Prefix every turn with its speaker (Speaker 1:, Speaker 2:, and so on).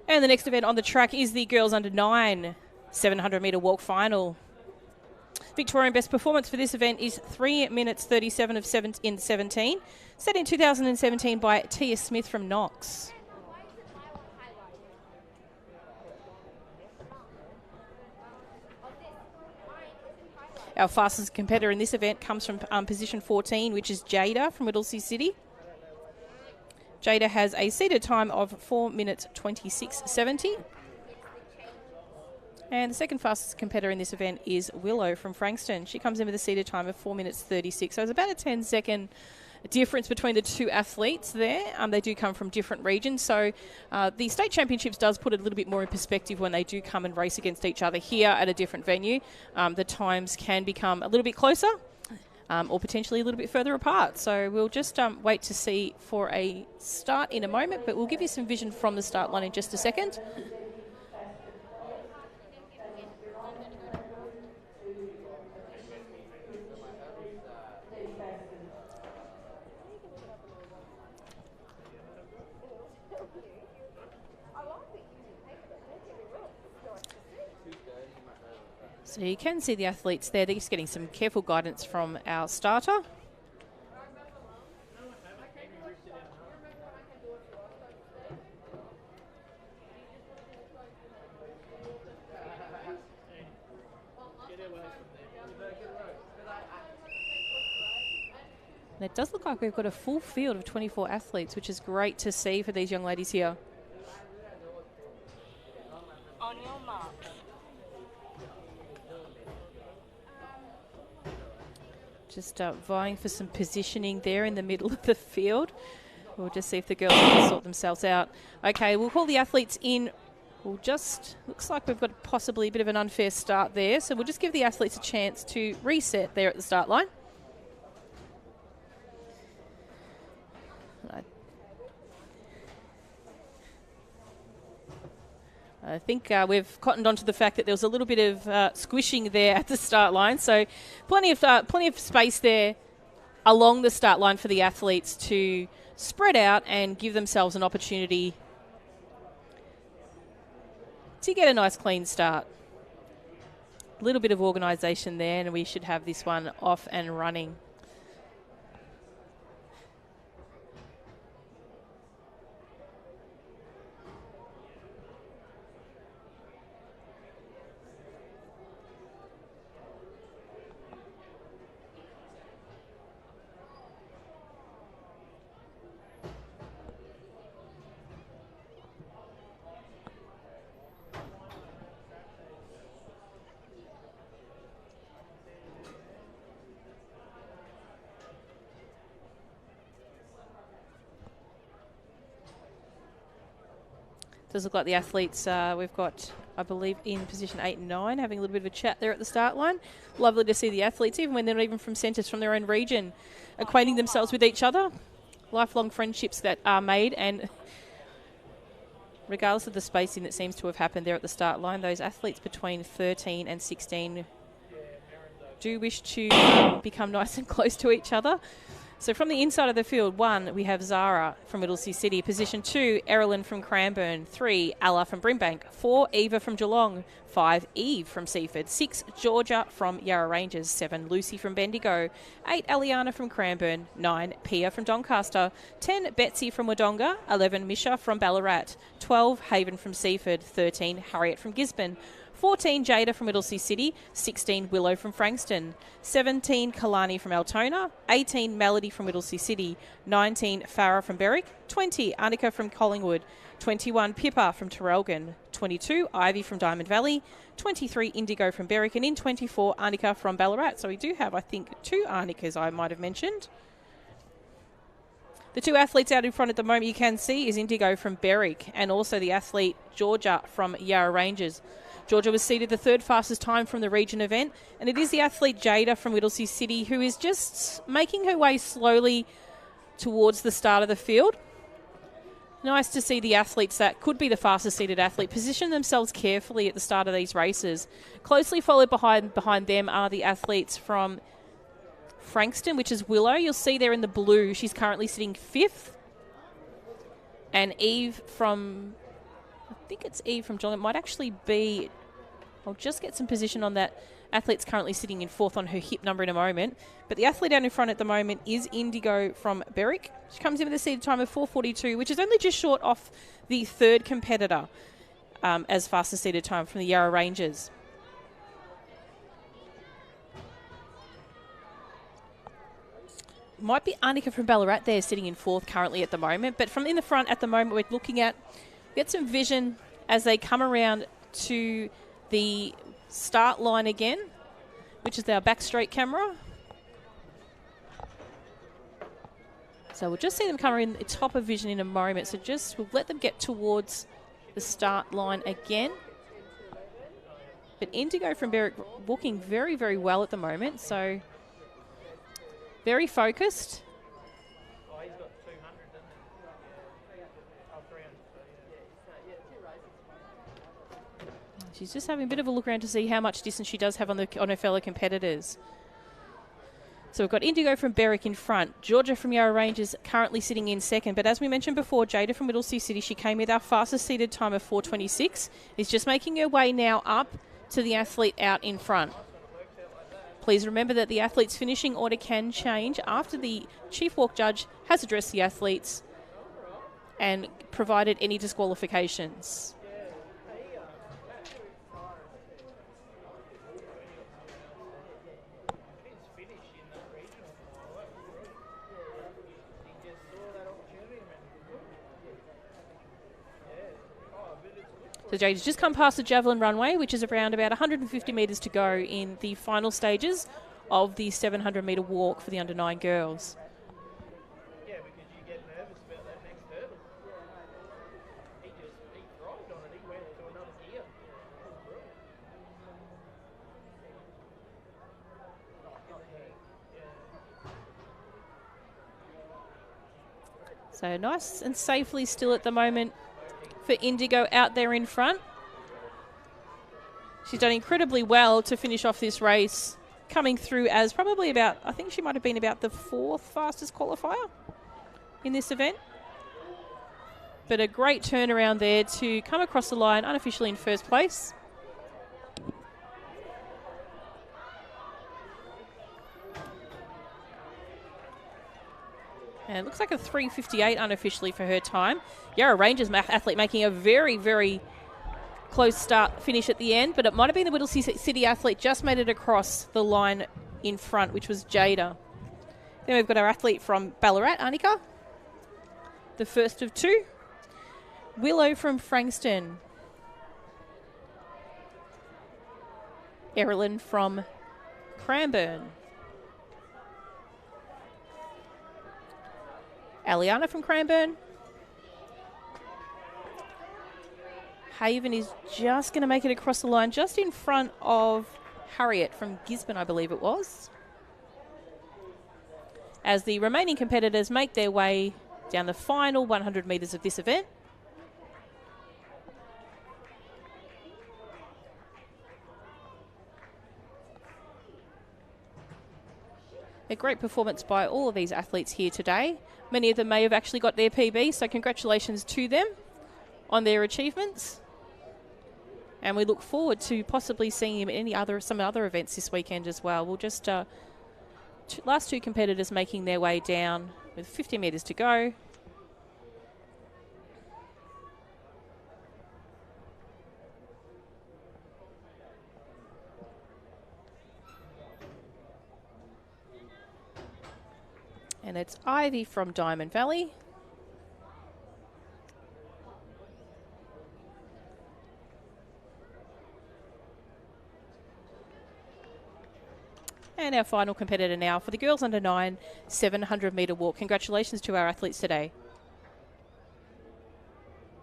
Speaker 1: And the next event on the track is the girls under 9 700-metre walk final. Victorian best performance for this event is 3 minutes 37 of 17, set in 2017 by Tia Smith from Knox. Our fastest competitor in this event comes from position 14, which is Jada from Whittlesea City. Jada has a seated time of 4 minutes 26.70. And the second fastest competitor in this event is Willow from Frankston. She comes in with a seated time of 4 minutes 36. So it's about a 10-second difference between the two athletes there. They do come from different regions. So the state championships does put it a little bit more in perspective when they do come and race against each other here at a different venue. The times can become a little bit closer or potentially a little bit further apart. So we'll just wait to see for a start in a moment, but we'll give you some vision from the start line in just a second. So you can see the athletes there. They're just getting some careful guidance from our starter. And it does look like we've got a full field of 24 athletes, which is great to see for these young ladies here.
Speaker 2: On your mark.
Speaker 1: Just vying for some positioning there in the middle of the field. We'll just see if the girls can sort themselves out. Okay, we'll call the athletes in. Looks like we've got possibly a bit of an unfair start there. So we'll just give the athletes a chance to reset there at the start line. I think we've cottoned onto the fact that there was a little bit of squishing there at the start line. So plenty of space there along the start line for the athletes to spread out and give themselves an opportunity to get a nice clean start. A little bit of organisation there, and we should have this one off and running. Does look like the athletes we've got, I believe, in position 8 and 9, having a little bit of a chat there at the start line. Lovely to see the athletes, even when they're not even from centres, from their own region, acquainting themselves with each other. Lifelong friendships that are made, and regardless of the spacing that seems to have happened there at the start line, those athletes between 13 and 16 do wish to become nice and close to each other. So from the inside of the field, 1, we have Zara from Whittlesea City. Position 2, Erilyn from Cranbourne. 3, Ella from Brimbank. 4, Eva from Geelong. 5, Eve from Seaford. 6, Georgia from Yarra Ranges. 7, Lucy from Bendigo. 8, Eliana from Cranbourne. 9, Pia from Doncaster. 10, Betsy from Wodonga. 11, Misha from Ballarat. 12, Haven from Seaford. 13, Harriet from Gisborne. 14, Jada from Whittlesea City. 16, Willow from Frankston. 17, Kalani from Altona. 18, Melody from Whittlesea City. 19, Farah from Berwick. 20, Annika from Collingwood. 21, Pippa from Terrelgan. 22, Ivy from Diamond Valley. 23, Indigo from Berwick. And in 24, Annika from Ballarat. So we do have, I think, 2 Annikas I might have mentioned. The 2 athletes out in front at the moment you can see is Indigo from Berwick and also the athlete Georgia from Yarra Ranges. Georgia was seated the 3rd fastest time from the region event, and it is the athlete Jada from Whittlesea City who is just making her way slowly towards the start of the field. Nice to see the athletes that could be the fastest seated athlete position themselves carefully at the start of these races. Closely followed behind them are the athletes from Frankston, which is Willow. You'll see there in the blue, she's currently sitting 5th. And Eve from think it's Eve from Geelong. It might actually be, I'll just get some position on that. Athlete's currently sitting in fourth on her hip number in a moment. But the athlete out in front at the moment is Indigo from Berwick. She comes in with a seated time of 4:42, which is only just short off the third competitor as fastest seated time from the Yarra Rangers. Might be Annika from Ballarat there sitting in fourth currently at the moment. But from in the front at the moment, we're looking at, get some vision as they come around to the start line again, which is our back straight camera. So we'll just see them come in the top of vision in a moment. So just we'll let them get towards the start line again. But Indigo from Berwick walking very, very well at the moment. So very focused. She's just having a bit of a look around to see how much distance she does have on her fellow competitors. So we've got Indigo from Berwick in front. Georgia from Yarra Rangers currently sitting in second. But as we mentioned before, Jada from Whittlesea City, she came with our fastest seated time of 4:26. Is just making her way now up to the athlete out in front. Please remember that the athlete's finishing order can change after the chief walk judge has addressed the athletes and provided any disqualifications. So Jade's just come past the javelin runway, which is around about 150 metres to go in the final stages of the 700 metre walk for the under 9 girls.
Speaker 3: Yeah, because you get nervous about that next hurdle. He thrived on it. He went to another gear.
Speaker 1: So nice and safely still at the moment for Indigo out there in front. She's done incredibly well to finish off this race, coming through as probably about, I think she might have been about the 4th fastest qualifier in this event. But a great turnaround there to come across the line unofficially in first place. And it looks like a 3:58 unofficially for her time. Yarra Rangers athlete making a very, very close start finish at the end, but it might have been the Whittlesea City athlete just made it across the line in front, which was Jada. Then we've got our athlete from Ballarat, Annika, the first of two. Willow from Frankston. Erilyn from Cranbourne. Aliana from Cranbourne. Haven is just going to make it across the line just in front of Harriet from Gisborne, I believe it was. As the remaining competitors make their way down the final 100 metres of this event. A great performance by all of these athletes here today. Many of them may have actually got their PB, so congratulations to them on their achievements. And we look forward to possibly seeing them at some other events this weekend as well. We'll just last two competitors making their way down with 50 metres to go. And it's Ivy from Diamond Valley. And our final competitor now for the girls under 9 700 metre walk. Congratulations to our athletes today.